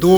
2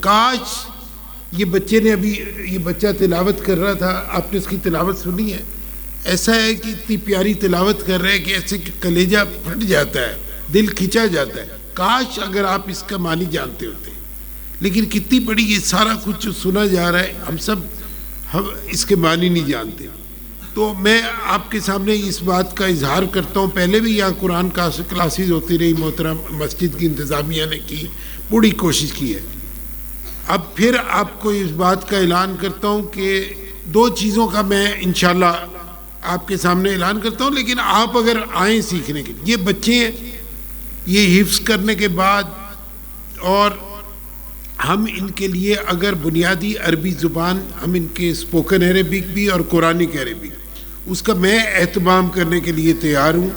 کاش یہ بچے نے ابھی یہ بچہ تلاوت کر رہا تھا، آپ نے اس کی تلاوت سنی ہے، ایسا ہے کہ اتنی پیاری تلاوت کر رہے ہیں کہ ایسے کہ کلیجہ پھٹ جاتا ہے، دل کھنچا جاتا ہے، کاش اگر آپ اس کا معنی جانتے ہوتے. لیکن کتنی بڑی یہ سارا کچھ جو سنا جا رہا ہے ہم سب اس کے معنی نہیں جانتے. تو میں آپ کے سامنے اس بات کا اظہار کرتا ہوں، پہلے بھی یہاں قرآن کلاسز ہوتی رہی، محترم مسجد کی انتظامیہ نے کی پوری کوشش کی ہے. اب پھر آپ کو اس بات کا اعلان کرتا ہوں کہ 2 چیزوں کا میں انشاءاللہ آپ کے سامنے اعلان کرتا ہوں، لیکن آپ اگر آئیں سیکھنے کے، یہ بچے ہیں، یہ حفظ کرنے کے بعد اور ہم ان کے لیے اگر بنیادی عربی زبان، ہم ان کے اسپوکن عربک بھی اور قرآنک عربک، اس کا میں اہتمام کرنے کے لیے تیار ہوں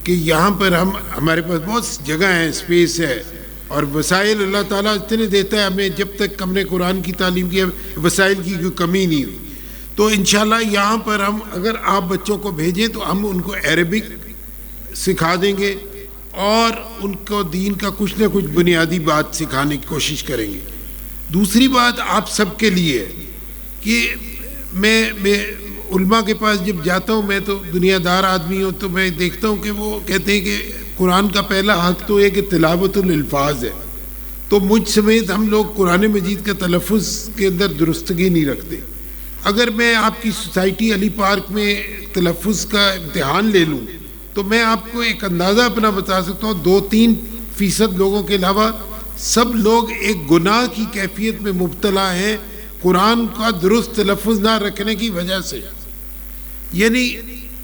کہ یہاں پر ہمارے پاس بہت جگہ ہے، اسپیس ہے، اور وسائل اللہ تعالیٰ اتنے دیتا ہے ہمیں. جب تک ہم نے قرآن کی تعلیم کی وسائل کی کوئی کمی نہیں ہوئی. تو انشاءاللہ یہاں پر ہم اگر آپ بچوں کو بھیجیں تو ہم ان کو عربک سکھا دیں گے اور ان کو دین کا کچھ نہ کچھ بنیادی بات سکھانے کی کوشش کریں گے. دوسری بات آپ سب کے لیے کہ میں علماء کے پاس جب جاتا ہوں، میں تو دنیا دار آدمی ہوں، تو میں دیکھتا ہوں کہ وہ کہتے ہیں کہ قرآن کا پہلا حق تو ہے کہ تلاوت الالفاظ ہے. تو مجھ سمیت ہم لوگ قرآن مجید کا تلفظ کے اندر درستگی نہیں رکھتے. اگر میں آپ کی سوسائٹی علی پارک میں تلفظ کا امتحان لے لوں تو میں آپ کو ایک اندازہ اپنا بتا سکتا ہوں، 2-3% لوگوں کے علاوہ سب لوگ ایک گناہ کی کیفیت میں مبتلا ہیں قرآن کا درست تلفظ نہ رکھنے کی وجہ سے. یعنی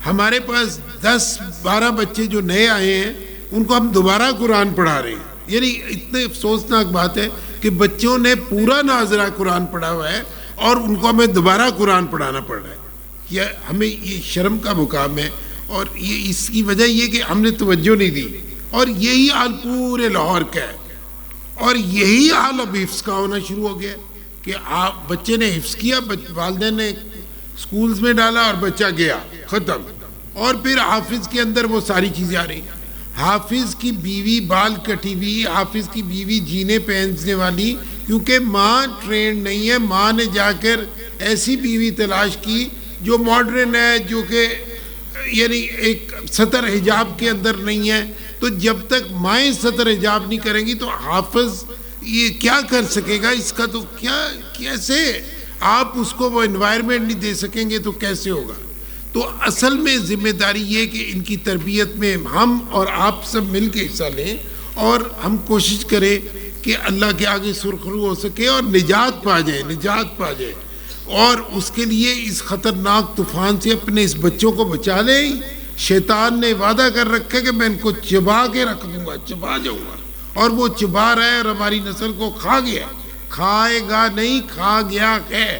ہمارے پاس 10-12 بچے جو نئے آئے ہیں ان کو ہم دوبارہ قرآن پڑھا رہے ہیں. یعنی اتنے افسوسناک بات ہے کہ بچوں نے پورا ناظرہ قرآن پڑھا ہوا ہے اور ان کو ہمیں دوبارہ قرآن پڑھانا پڑ رہا ہے. یہ ہمیں یہ شرم کا مقام ہے، اور یہ اس کی وجہ یہ کہ ہم نے توجہ نہیں دی. اور یہی حال پورے لاہور کا ہے، اور یہی حال اب حفظ کا ہونا شروع ہو گیا کہ آپ بچے نے حفظ کیا، والدین نے سکولز میں ڈالا اور بچہ گیا ختم. اور پھر حافظ کے اندر وہ ساری چیزیں آ رہی ہیں. حافظ کی بیوی بال کٹی ہوئی، حافظ کی بیوی جینے پہننے والی، کیونکہ ماں ٹرینڈ نہیں ہے. ماں نے جا کر ایسی بیوی تلاش کی جو ماڈرن ہے، جو کہ یعنی ایک ستر حجاب کے اندر نہیں ہے. تو جب تک مائیں ستر حجاب نہیں کریں گی تو حافظ یہ کیا کر سکے گا؟ اس کا تو کیسے آپ اس کو وہ انوائرمنٹ نہیں دے سکیں گے تو کیسے ہوگا؟ تو اصل میں ذمہ داری یہ کہ ان کی تربیت میں ہم اور آپ سب مل کے حصہ لیں اور ہم کوشش کریں کہ اللہ کے آگے سرخرو ہو سکے اور نجات پا جائے. اور اس کے لیے اس خطرناک طوفان سے اپنے اس بچوں کو بچا لیں. شیطان نے وعدہ کر رکھا کہ میں ان کو چبا کے رکھ دوں گا، چبا جاؤں گا، اور وہ چبا رہا ہے اور ہماری نسل کو کھا گیا. کھائے گا نہیں، کھا گیا ہے.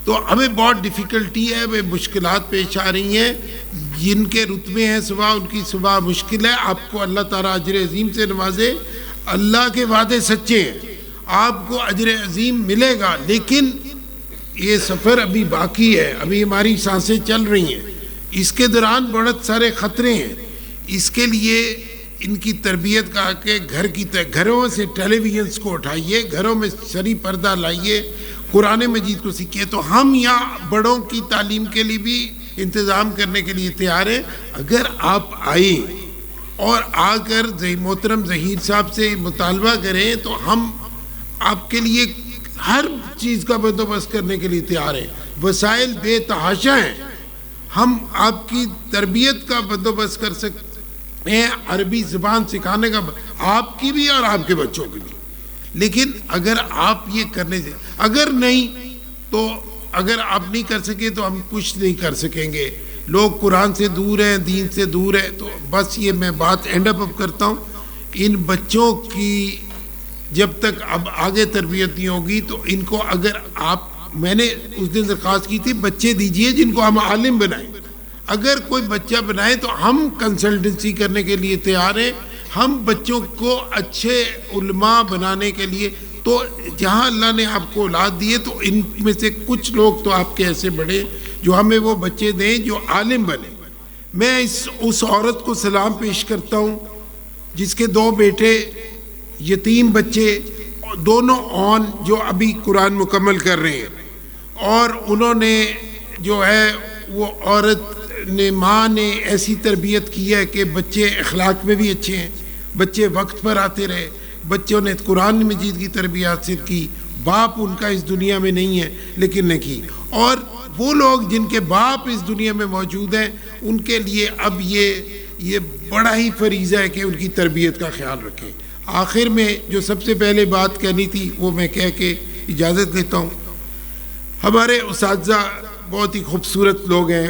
تو ہمیں بہت ڈیفیکلٹی ہے، ہمیں مشکلات پیش آ رہی ہیں. جن کے رتبے ہیں صبح، ان کی صبح مشکل ہے. آپ کو اللہ تعالیٰ اجر عظیم سے نوازے. اللہ کے وعدے سچے ہیں، آپ کو اجر عظیم ملے گا. لیکن یہ سفر ابھی باقی ہے، ابھی ہماری سانسیں چل رہی ہیں. اس کے دوران بہت سارے خطرے ہیں. اس کے لیے ان کی تربیت کا کہ گھروں سے ٹیلی ویژنس کو اٹھائیے، گھروں میں شرعی پردہ لائیے، قرآن مجید کو سیکھیے. تو ہم یہاں بڑوں کی تعلیم کے لیے بھی انتظام کرنے کے لیے تیار ہیں. اگر آپ آئیں اور آ کر محترم ظہیر صاحب سے مطالبہ کریں تو ہم آپ کے لیے ہر چیز کا بندوبست کرنے کے لیے تیار ہیں. وسائل بے تحاشا ہیں. ہم آپ کی تربیت کا بندوبست کر سکتے ہیں، عربی زبان سکھانے کا، آپ کی بھی اور آپ کے بچوں کی بھی. لیکن اگر آپ یہ کرنے سے اگر نہیں تو اگر آپ نہیں کر سکے تو ہم کچھ نہیں کر سکیں گے. لوگ قرآن سے دور ہیں، دین سے دور ہیں. تو بس یہ میں بات اینڈ اپ کرتا ہوں. ان بچوں کی جب تک اب آگے تربیت نہیں ہوگی تو ان کو اگر آپ، میں نے اس دن درخواست کی تھی بچے دیجئے جن کو ہم عالم بنائیں. اگر کوئی بچہ بنائے تو ہم کنسلٹنسی کرنے کے لیے تیار ہیں. ہم بچوں کو اچھے علماء بنانے کے لیے، تو جہاں اللہ نے آپ کو اولاد دی ہے تو ان میں سے کچھ لوگ تو آپ کے ایسے بڑے جو ہمیں وہ بچے دیں جو عالم بنے. میں اس عورت کو سلام پیش کرتا ہوں جس کے 2 بیٹے یتیم بچے دونوں آن جو ابھی قرآن مکمل کر رہے ہیں، اور انہوں نے جو ہے وہ عورت نے، ماں نے ایسی تربیت کی ہے کہ بچے اخلاق میں بھی اچھے ہیں، بچے وقت پر آتے رہے، بچوں نے قرآن مجید کی تربیت حاصل کی، باپ ان کا اس دنیا میں نہیں ہے لیکن نے کی، اور وہ لوگ جن کے باپ اس دنیا میں موجود ہیں ان کے لیے اب یہ بڑا ہی فریضہ ہے کہ ان کی تربیت کا خیال رکھیں۔ آخر میں جو سب سے پہلے بات کہنی تھی وہ میں کہہ کے اجازت لیتا ہوں۔ ہمارے اساتذہ بہت ہی خوبصورت لوگ ہیں،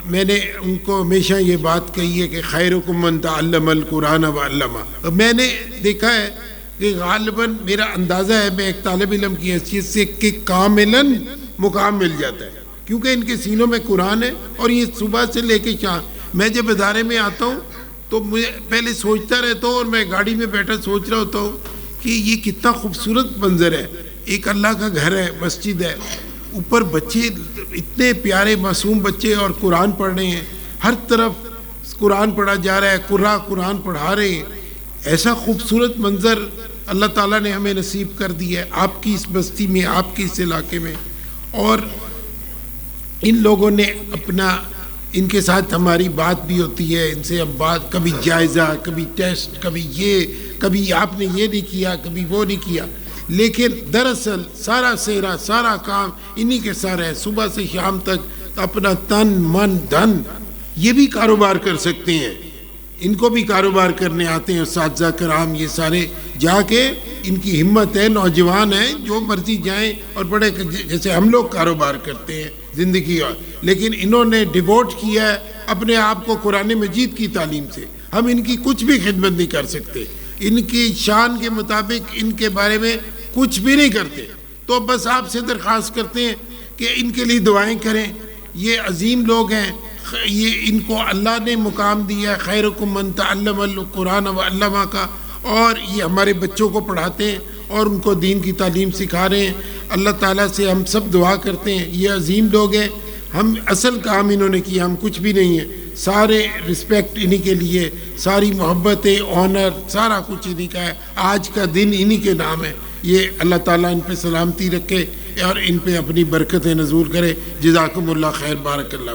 میں نے ان کو ہمیشہ یہ بات کہی ہے کہ خیرکم من تعلم القرآن وعلمہ۔ میں نے دیکھا ہے کہ غالباً میرا اندازہ ہے، میں ایک طالب علم کی حیثیت سے، کہ کاملاً مقام مل جاتا ہے کیونکہ ان کے سینوں میں قرآن ہے، اور یہ صبح سے لے کے شام، میں جب ادارے میں آتا ہوں تو مجھے پہلے سوچتا رہتا ہوں، اور میں گاڑی میں بیٹھا سوچ رہا ہوتا ہوں کہ یہ کتنا خوبصورت منظر ہے، ایک اللہ کا گھر ہے، مسجد ہے، اوپر بچے اتنے پیارے معصوم بچے اور قرآن پڑھ رہے ہیں، ہر طرف قرآن پڑھا جا رہا ہے، قرآن پڑھا رہے ہیں۔ ایسا خوبصورت منظر اللہ تعالیٰ نے ہمیں نصیب کر دیا ہے آپ کی اس بستی میں، آپ کی اس علاقے میں، اور ان لوگوں نے اپنا، ان کے ساتھ ہماری بات بھی ہوتی ہے، ان سے اب بات، کبھی جائزہ، کبھی ٹیسٹ، کبھی آپ نے یہ نہیں کیا، کبھی وہ نہیں کیا، لیکن دراصل سارا سہرا، سارا کام انہی کے سارا ہے، صبح سے شام تک اپنا تن من دھن، یہ بھی کاروبار کر سکتے ہیں، ان کو بھی کاروبار کرنے آتے ہیں اساتذہ کرام، یہ سارے جا کے، ان کی ہمت ہے، نوجوان ہیں، جو مرضی جائیں اور بڑے، جیسے ہم لوگ کاروبار کرتے ہیں زندگی، لیکن انہوں نے ڈیووٹ کیا ہے اپنے آپ کو قرآن مجید کی تعلیم سے۔ ہم ان کی کچھ بھی خدمت نہیں کر سکتے، ان کی شان کے مطابق ان کے بارے میں کچھ بھی نہیں کرتے، تو بس آپ سے درخواست کرتے ہیں کہ ان کے لیے دعائیں کریں، یہ عظیم لوگ ہیں، یہ ان کو اللہ نے مقام دیا ہے خیرکم من تعلم القرآن وعلمہ کا، اور یہ ہمارے بچوں کو پڑھاتے ہیں اور ان کو دین کی تعلیم سکھا رہے ہیں۔ اللہ تعالیٰ سے ہم سب دعا کرتے ہیں، یہ عظیم لوگ ہیں، ہم اصل کام انہوں نے کیا، ہم کچھ بھی نہیں ہیں، سارے رسپیکٹ انہی کے لیے، ساری محبتیں، آنر، سارا کچھ انہی کا ہے، آج کا دن انہی کے نام ہے۔ یہ اللہ تعالیٰ ان پہ سلامتی رکھے اور ان پہ اپنی برکتیں نزول کرے۔ جزاکم اللہ خیر، بارک اللہ